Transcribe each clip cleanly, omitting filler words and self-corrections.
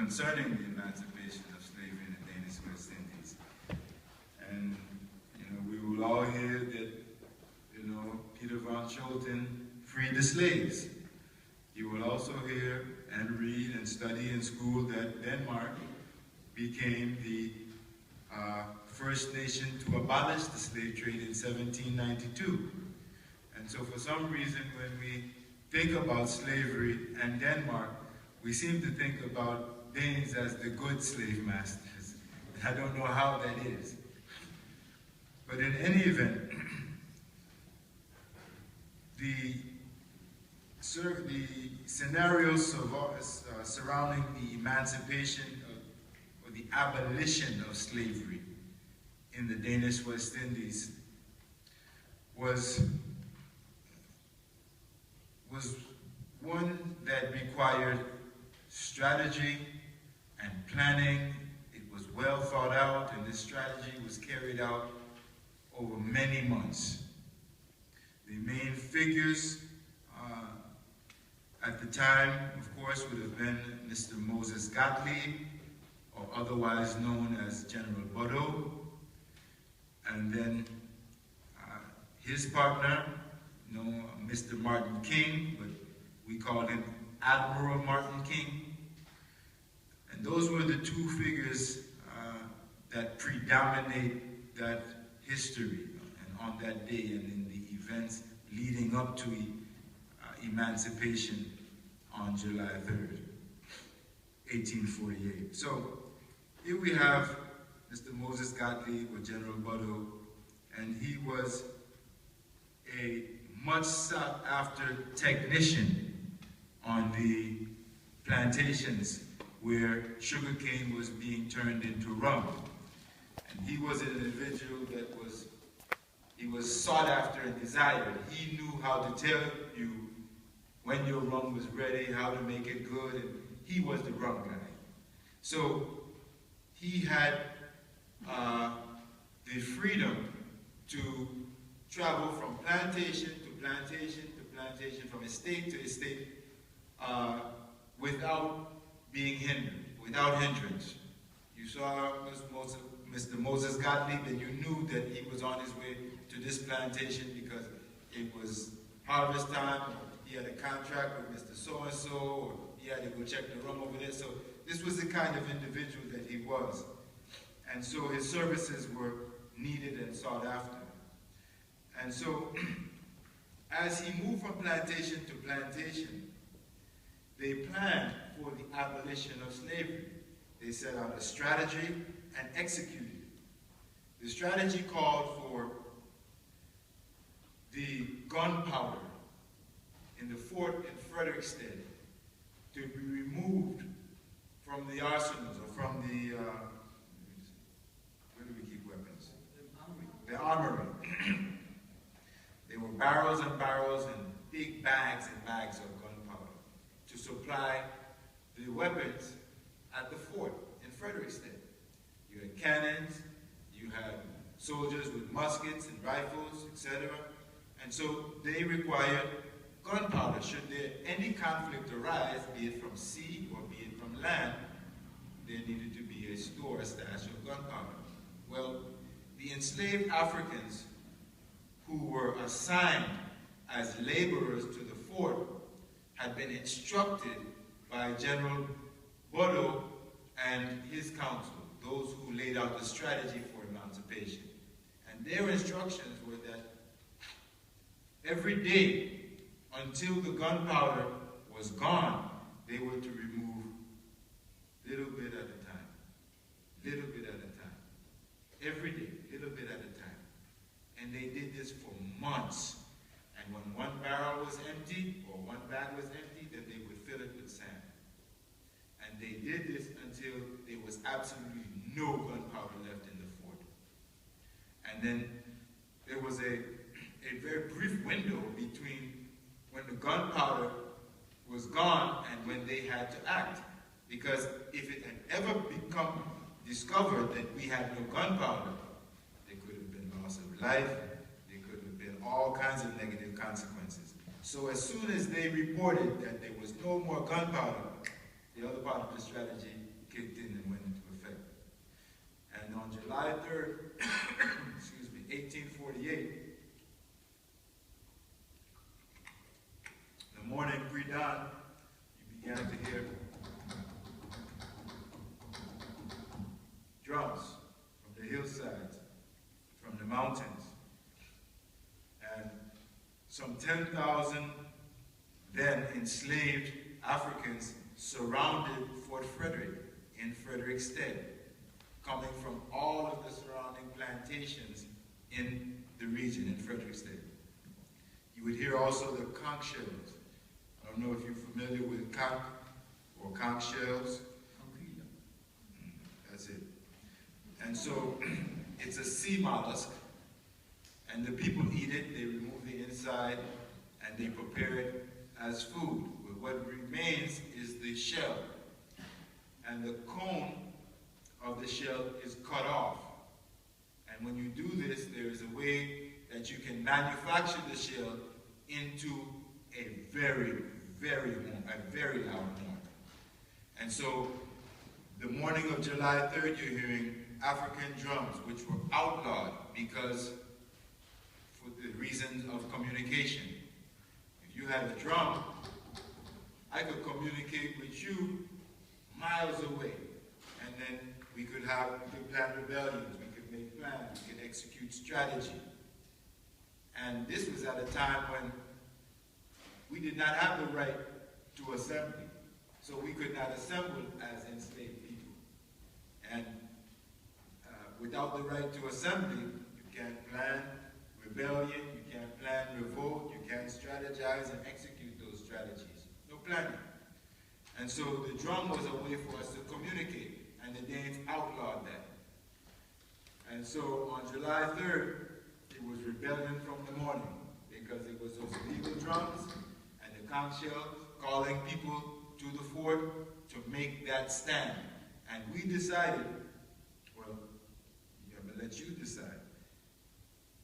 concerning the emancipation of slavery in the Danish West Indies. And, you know, we will all hear that, you know, Peter von Scholten freed the slaves. You will also hear and read and study in school that Denmark became the first nation to abolish the slave trade in 1792. And so for some reason, when we think about slavery and Denmark, we seem to think about Danes as the good slave masters. I don't know how that is. But in any event, the scenarios surrounding the emancipation or the abolition of slavery in the Danish West Indies was one that required strategy and planning. It was well thought out, and this strategy was carried out over many months. The main figures at the time, of course, would have been Mr. Moses Gottlieb, or otherwise known as General Bodo, and then his partner, Mr. Martin King, but we called him Admiral Martin King. And those were the two figures that predominate that history and on that day and in the events leading up to emancipation on July 3rd, 1848. So here we have Mr. Moses Gottlieb, or General Bodo, and he was a much sought after technician on the plantations where sugarcane was being turned into rum. And he was an individual that was sought after and desired. He knew how to tell you when your rum was ready, how to make it good, and he was the rum guy. So he had the freedom to travel from plantation to plantation to plantation, from estate to estate, without being hindered, without hindrance. You saw Mr. Moses Gottlieb, and you knew that he was on his way to this plantation because it was harvest time, or he had a contract with Mr. So-and-so, or he had to go check the rum over there. So this was the kind of individual that he was. And so his services were needed and sought after. And so as he moved from plantation to plantation, they planned for the abolition of slavery. They set out a strategy and executed it. The strategy called for the gunpowder in the fort in Frederiksted to be removed from the arsenals, or from the, where do we keep weapons? The armory. There were barrels and barrels and big bags and bags of gunpowder to supply the weapons at the fort in Frederiksted. You had cannons, you had soldiers with muskets and rifles, etc. And so they required gunpowder. Should there any conflict arise, be it from sea or be it from land, there needed to be a store, a stash of gunpowder. Well, the enslaved Africans who were assigned as laborers to the fort had been instructed by General Bodo and his council, those who laid out the strategy for emancipation. And their instructions were that every day, until the gunpowder was gone, they were to remove little bit at a time, little bit at a time. Every day, little bit at a time. And they did this for months. And when one barrel was empty, or one bag was empty, then they would fill it with sand. And they did this until there was absolutely no gunpowder left in the fort. And then there was a very brief window between when the gunpowder was gone and when they had to act. Because if it had ever become discovered that we had no gunpowder, there could have been loss of life, there could have been all kinds of negative consequences. So as soon as they reported that there was no more gunpowder, the other part of the strategy kicked in and went into effect. And on July 3rd, excuse me, 1848, the morning pre-dawn, you began to hear drums from the hillsides, from the mountains, and some 10,000 then enslaved Africans surrounded Fort Frederick in Frederickstead, coming from all of the surrounding plantations in the region in Frederickstead. You would hear also the conch shells. I don't know if you're familiar with conch or conch shells. That's it. And so it's a sea mollusk, and the people eat it. They remove the inside and they prepare it as food. But what remains is the shell. And the cone of the shell is cut off. And when you do this, there is a way that you can manufacture the shell into a very loud horn. And so the morning of July 3rd, you're hearing African drums, which were outlawed because for the reasons of communication. If you had a drum, I could communicate with you miles away, and then we could plan rebellions, we could make plans, we could execute strategy. And this was at a time when we did not have the right to assembly, so we could not assemble as enslaved people. And without the right to assembly, you can't plan rebellion, you can't plan revolt, you can't strategize and execute those strategies. No planning. And so the drum was a way for us to communicate, and the Danes outlawed that. And so on July 3rd, it was rebellion from the morning, because it was those illegal drums and the conch shells calling people to the fort to make that stand. And we decided, well, I'm going to let you decide.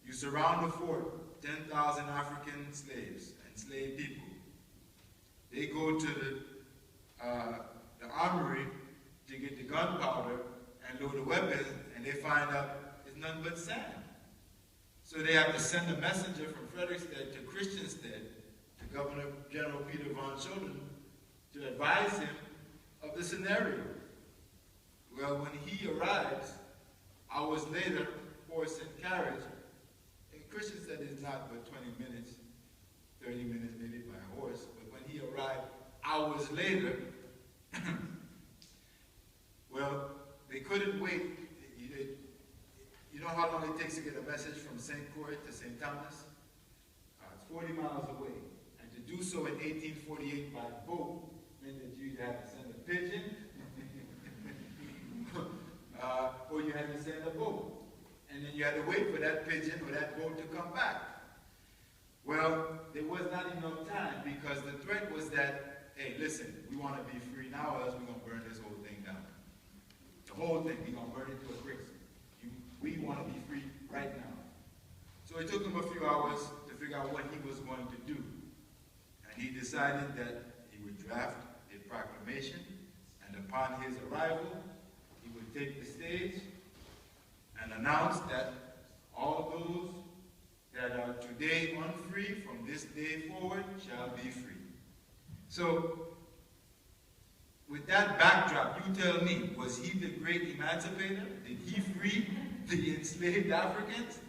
You surround the fort, 10,000 African slaves, enslaved people. They go to the armory to get the gunpowder and load the weapons, and they find out it's nothing but sand. So they have to send a messenger from Frederickstead to Christiansborg, to Governor General Peter von Schoten, to advise him of the scenario. Well, when he arrives, hours later, horse and carriage, and Christiansborg is not but 20 minutes, 30 minutes maybe by horse, but when he arrived hours later, well, they couldn't wait. You know how long it takes to get a message from St. Croix to St. Thomas? It's 40 miles away. And to do so in 1848 by boat meant that you had to send a pigeon, or you had to send a boat. And then you had to wait for that pigeon or that boat to come back. Well, there was not enough time, because the threat was that, hey, listen, we want to be free now, or else we're going to burn this whole thing down. The whole thing, we're going to burn it to a crisp. We want to be free right now. So it took him a few hours to figure out what he was going to do. And he decided that he would draft a proclamation, and upon his arrival, he would take the stage and announce that all those that are today unfree from this day forward shall be free. So, with that backdrop, you tell me, was he the great emancipator? Did he free the enslaved Africans?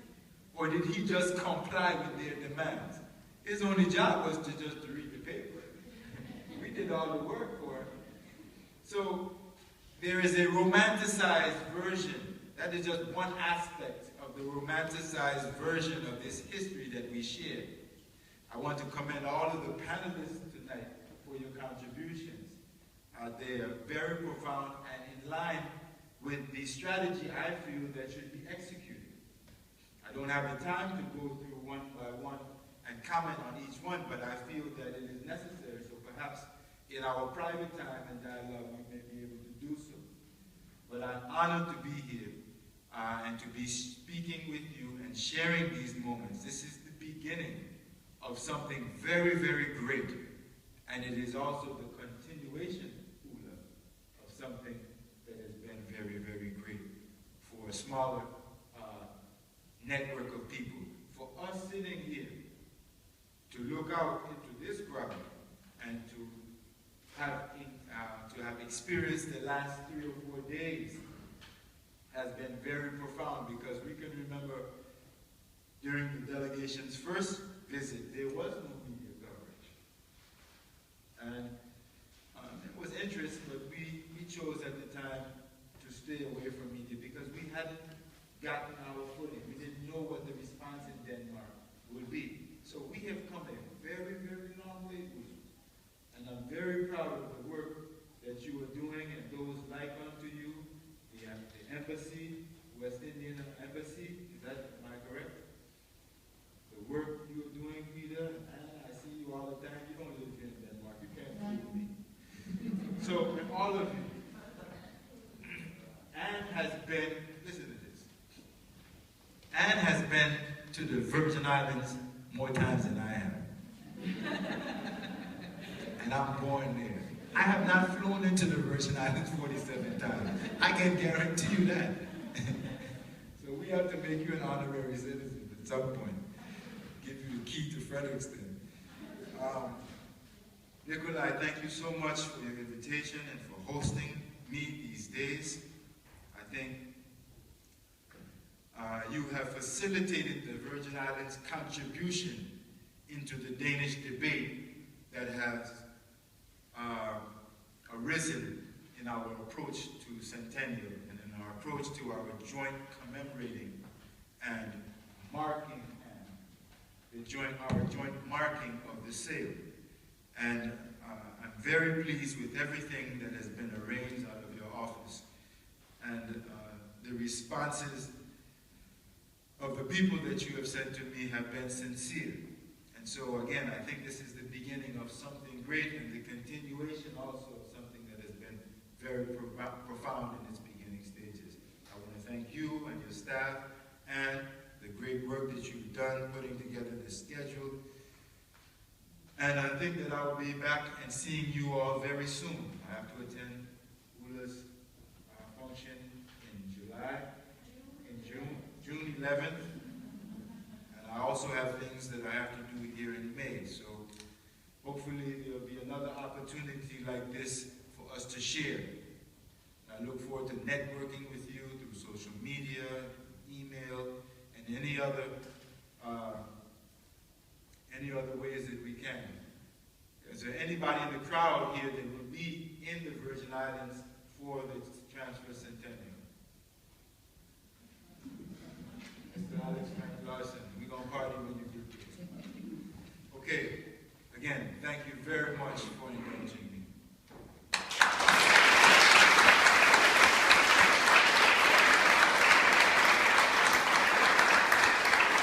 Or did he just comply with their demands? His only job was to just read the paper. We did all the work for him. So there is a romanticized version. That is just one aspect of the romanticized version of this history that we share. I want to commend all of the panelists tonight for your contributions. They are very profound and in line with the strategy I feel that should be executed. I don't have the time to go through one by one and comment on each one, but I feel that it is necessary, so perhaps in our private time and dialogue we may be able to do so. But I'm honored to be here and to be speaking with you and sharing these moments. This is the beginning of something very, very great, and it is also the continuation smaller network of people. For us sitting here to look out into this crowd and to have experienced the last 3 or 4 days has been very profound, because we can remember during the delegation's first visit, there was no media coverage. And it was interesting, but we chose at the time to stay away from media because we hadn't gotten our footing. We didn't know what the response in Denmark would be. So we have come a very, very long way with you. And I'm very proud of the work that you are doing and those like unto you. The embassy, West Indian Embassy, am I correct? The work you are doing, Peter, and I see you all the time. You don't live here in Denmark. You can't fool me. So, and all of you. Anne has been, listen to this. Anne has been to the Virgin Islands more times than I have. And I'm born there. I have not flown into the Virgin Islands 47 times. I can guarantee you that. So we have to make you an honorary citizen at some point. Give you the key to Frederickston. Nikolai, thank you so much for your invitation and for hosting me these days. I think you have facilitated the Virgin Islands' contribution into the Danish debate that has arisen in our approach to Centennial and in our approach to our joint commemorating and marking and our joint marking of the sale. And I'm very pleased with everything that has been arranged out of your office. And the responses of the people that you have sent to me have been sincere. And so again, I think this is the beginning of something great and the continuation also of something that has been very profound in its beginning stages. I want to thank you and your staff and the great work that you've done putting together the schedule. And I think that I will be back and seeing you all very soon. I have to attend Ula's function in June 11th. And I also have things that I have to do here in May. So hopefully there'll be another opportunity like this for us to share. And I look forward to networking with you through social media, email, and any other ways that we can. Is there anybody in the crowd here that will be in the Virgin Islands for the transfer centennial? Mr. Alex Larson, we're going to party when you get here. Okay, again, thank you very much for